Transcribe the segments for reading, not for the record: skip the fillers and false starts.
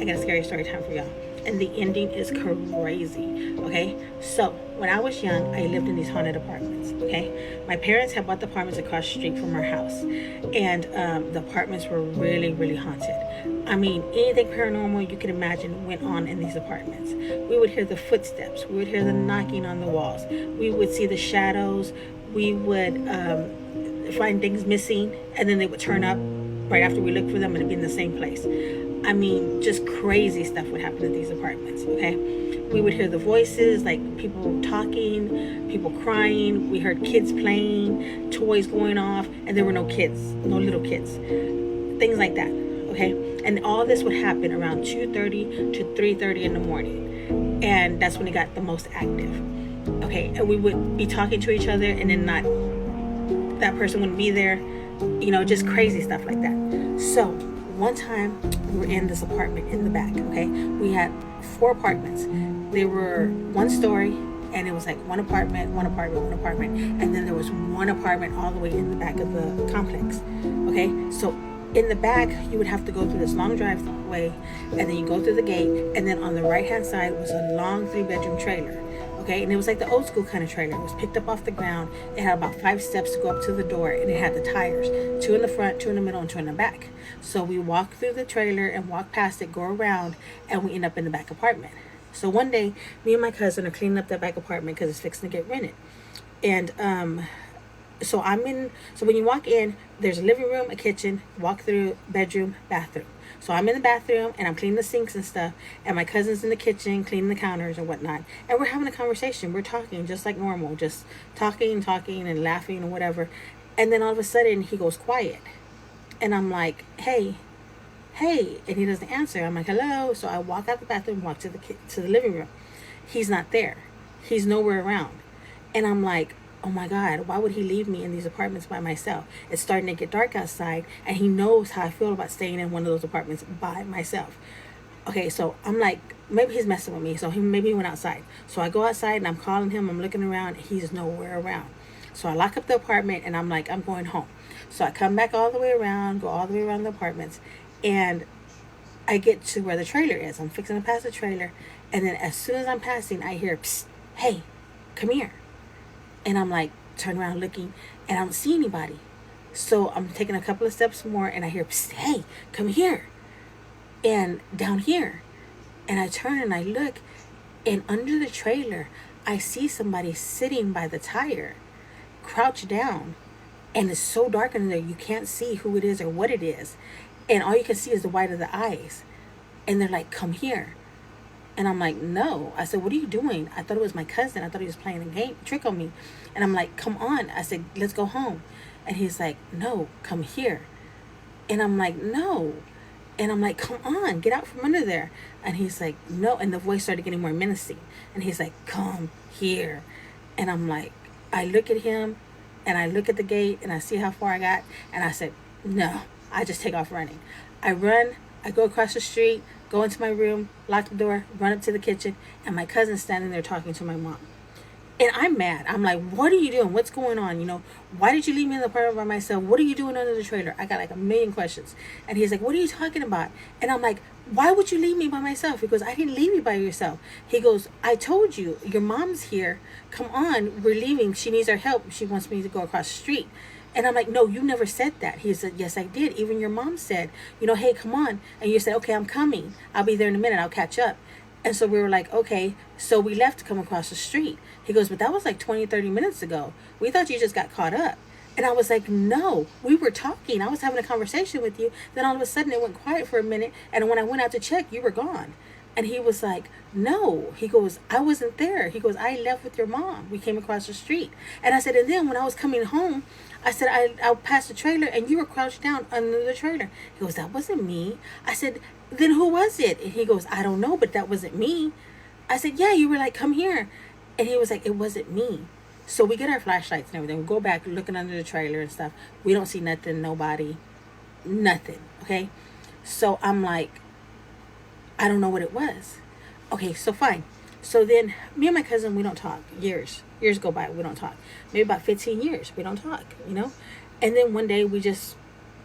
I got a scary story time for y'all. And the ending is crazy. Okay, so when I was young, I lived in these haunted apartments. Okay, my parents had bought the apartments across the street from our house, and the apartments were really, really haunted. I mean, anything paranormal you could imagine went on in these apartments. We would hear the footsteps, we would hear the knocking on the walls, we would see the shadows, we would find things missing, and then they would turn up right after we looked for them and it'd be in the same place. I mean, just crazy stuff would happen at these apartments, okay? We would hear the voices, like people talking, people crying. We heard kids playing, toys going off, and there were no kids, no little kids. Things like that, okay? And all this would happen around 2:30 to 3:30 in the morning. And that's when it got the most active. Okay, and we would be talking to each other and then not, that person wouldn't be there, just crazy stuff like that. So one time we were in this apartment in the back. Okay, we had 4 apartments. They were 1 story, and it was like one apartment, and then there was 1 apartment all the way in the back of the complex. Okay, so in the back you would have to go through this long driveway, and then you go through the gate, and then on the right hand side was a long 3-bedroom trailer. Okay, and it was like the old school kind of trailer. It was picked up off the ground. It had about 5 steps to go up to the door, and it had the tires, 2 in the front, 2 in the middle, and 2 in the back. So we walk through the trailer and walk past it, go around, and we end up in the back apartment. So one day, me and my cousin are cleaning up that back apartment because it's fixing to get rented. And so when you walk in, there's a living room, a kitchen, walk through, bedroom, bathroom. So I'm in the bathroom and I'm cleaning the sinks and stuff, and my cousin's in the kitchen cleaning the counters and whatnot. And we're having a conversation. We're talking just like normal, just talking and laughing and whatever. And then all of a sudden he goes quiet. And I'm like, hey. And he doesn't answer. I'm like, hello. So I walk out the bathroom, walk to the living room. He's not there. He's nowhere around. And I'm like, oh my God, why would he leave me in these apartments by myself? It's starting to get dark outside, and he knows how I feel about staying in one of those apartments by myself. Okay, so I'm like, maybe he's messing with me. So maybe he went outside. So I go outside and I'm calling him. I'm looking around. He's nowhere around. So I lock up the apartment and I'm like, I'm going home. So I come back all the way around, go all the way around the apartments, and I get to where the trailer is. I'm fixing to pass the trailer, and then as soon as I'm passing, I hear, psst, hey, come here. And I'm like, turn around looking, and I don't see anybody. So I'm taking a couple of steps more, and I hear, hey, come here. And down here. And I turn and I look, and under the trailer, I see somebody sitting by the tire, crouched down. And it's so dark in there, you can't see who it is or what it is. And all you can see is the white of the eyes. And they're like, come here. And I'm like, no. I said, what are you doing? I thought it was my cousin. I thought he was playing a trick on me. And I'm like, come on. I said, let's go home. And he's like, no, come here. And I'm like, no. And I'm like, come on, get out from under there. And he's like, no. And the voice started getting more menacing. And he's like, come here. And I'm like, I look at him and I look at the gate and I see how far I got. And I said, no. I just take off running. I run. I go across the street, go into my room, lock the door, run up to the kitchen, and my cousin's standing there talking to my mom. And I'm mad. I'm like, what are you doing? What's going on? Why did you leave me in the apartment by myself? What are you doing under the trailer? I got like a million questions. And he's like, what are you talking about? And I'm like, why would you leave me by myself? He goes, I didn't leave you by yourself. He goes, I told you, your mom's here. Come on, we're leaving. She needs our help. She wants me to go across the street. And I'm like, no, you never said that. He said, yes, I did. Even your mom said, hey, come on. And you said, okay, I'm coming. I'll be there in a minute. I'll catch up. And so we were like, okay. So we left to come across the street. He goes, but that was like 20, 30 minutes ago. We thought you just got caught up. And I was like, no, we were talking. I was having a conversation with you. Then all of a sudden it went quiet for a minute. And when I went out to check, you were gone. And he was like, no. He goes, I wasn't there. He goes, I left with your mom. We came across the street. And I said, and then when I was coming home, I said, I passed the trailer and you were crouched down under the trailer. He goes, that wasn't me. I said, then who was it? And he goes, I don't know, but that wasn't me. I said, yeah, you were like, come here. And he was like, it wasn't me. So we get our flashlights and everything. We go back looking under the trailer and stuff. We don't see nothing, nobody, nothing. Okay. So I'm like, I don't know what it was. Okay, so fine. So then me and my cousin, we don't talk. Years go by, we don't talk. Maybe about 15 years, we don't talk, And then one day we just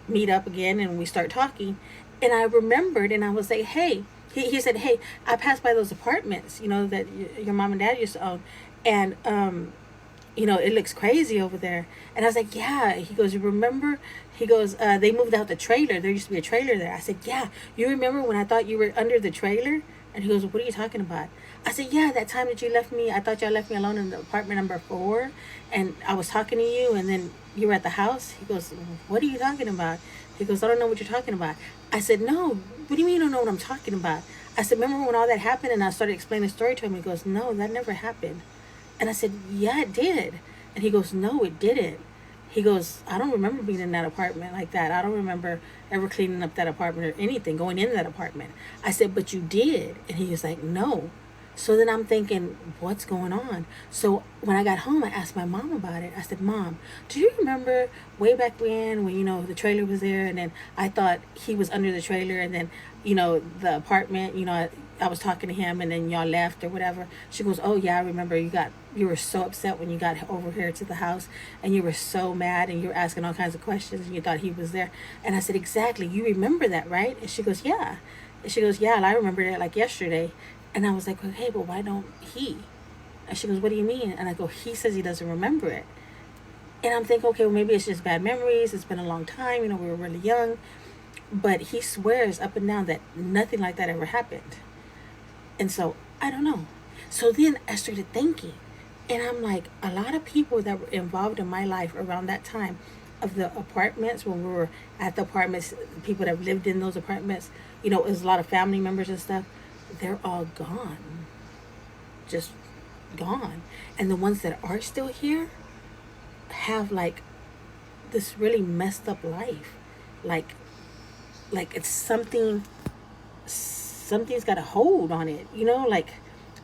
meet up again and we start talking. And I remembered and I was like, hey, he said, hey, I passed by those apartments, you know, that your mom and dad used to own, and you know, it looks crazy over there. And I was like, yeah. He goes, you remember? He goes, they moved out the trailer. There used to be a trailer there. I said, yeah. You remember when I thought you were under the trailer? And he goes, what are you talking about? I said, yeah, that time that you left me, I thought y'all left me alone in the apartment number 4. And I was talking to you, and then you were at the house. He goes, what are you talking about? He goes, I don't know what you're talking about. I said, no, what do you mean you don't know what I'm talking about? I said, remember when all that happened? And I started explaining the story to him. He goes, no, that never happened. And I said, yeah, it did. And he goes, no, it didn't. He goes, I don't remember being in that apartment like that. I don't remember ever cleaning up that apartment or anything, going in that apartment. I said, but you did. And he was like, no. So then I'm thinking, what's going on? So when I got home, I asked my mom about it. I said, Mom, do you remember way back when, you know, the trailer was there, and then I thought he was under the trailer, and then, you know, the apartment, you know, I was talking to him, and then y'all left or whatever. She goes, oh yeah, I remember you were so upset when you got over here to the house, and you were so mad, and you were asking all kinds of questions, and you thought he was there. And I said, exactly, you remember that, right? And she goes, yeah. And she goes, yeah, and I remember it like yesterday. And I was like, well, hey, but why don't he? And she goes, what do you mean? And I go, he says he doesn't remember it. And I'm thinking, okay, well, maybe it's just bad memories. It's been a long time. You know, we were really young. But he swears up and down that nothing like that ever happened. And so, I don't know. So then I started thinking. And I'm like, a lot of people that were involved in my life around that time of the apartments, when we were at the apartments, people that lived in those apartments, you know, it was a lot of family members and stuff. They're all gone. Just gone. And the ones that are still here have like this really messed up life. Like it's something's got a hold on it, you know? Like,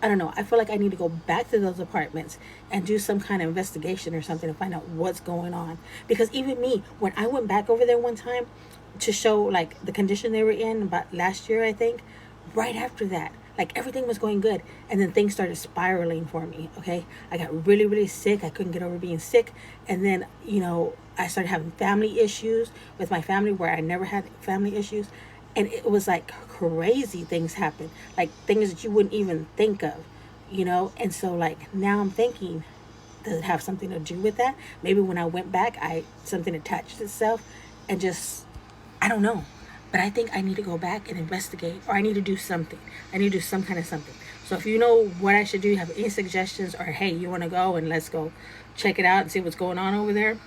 I don't know. I feel like I need to go back to those apartments and do some kind of investigation or something to find out what's going on. Because even me, when I went back over there one time to show like the condition they were in about last year, I think, right after that, like everything was going good, and then things started spiraling for me. Okay, I got really, really sick. I couldn't get over being sick, and then, you know, I started having family issues with my family where I never had family issues, and it was like crazy things happen, like things that you wouldn't even think of, you know. And so like now I'm thinking, does it have something to do with that? Maybe when I went back, something attached itself, and just, I don't know. But I think I need to go back and investigate, or I need to do something. I need to do some kind of something. So if you know what I should do, you have any suggestions, or hey, you want to go and let's go check it out and see what's going on over there,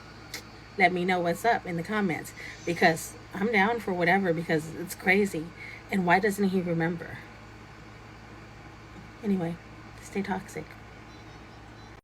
let me know what's up in the comments, because I'm down for whatever, because it's crazy. And why doesn't he remember? Anyway, stay toxic.